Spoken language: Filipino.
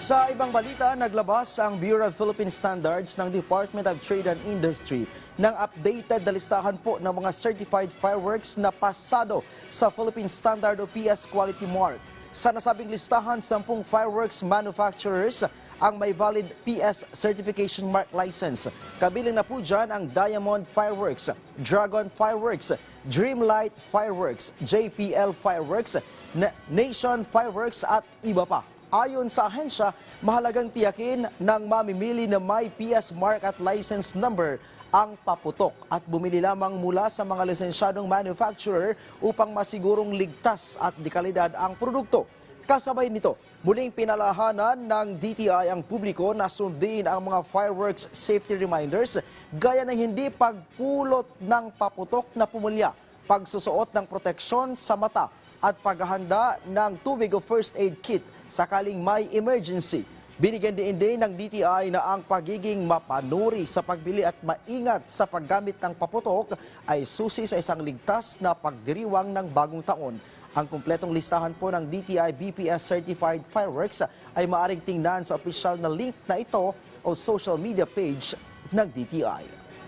Sa ibang balita, naglabas ang Bureau of Philippine Standards ng Department of Trade and Industry ng updated na listahan po ng mga certified fireworks na pasado sa Philippine Standard o PS Quality Mark. Sa nasabing listahan, 10 fireworks manufacturers ang may valid PS Certification Mark license. Kabilang na po dyan ang Diamond Fireworks, Dragon Fireworks, Dreamlight Fireworks, JPL Fireworks, Nation Fireworks at iba pa. Ayon sa ahensya, mahalagang tiyakin ng mamimili na may PS mark at license number ang paputok at bumili lamang mula sa mga lisensyadong manufacturer upang masigurong ligtas at dekalidad ang produkto. Kasabay nito, muling pinalahanan ng DTI ang publiko na sundin ang mga fireworks safety reminders gaya ng hindi pagpulot ng paputok na pumulya, pagsusuot ng proteksyon sa mata at paghahanda ng tubig o first aid kit sakaling may emergency. Binigyan din ng DTI na ang pagiging mapanuri sa pagbili at maingat sa paggamit ng paputok ay susi sa isang ligtas na pagdiriwang ng bagong taon. Ang kumpletong listahan po ng DTI BPS Certified Fireworks ay maaaring tingnan sa opisyal na link na ito o social media page ng DTI.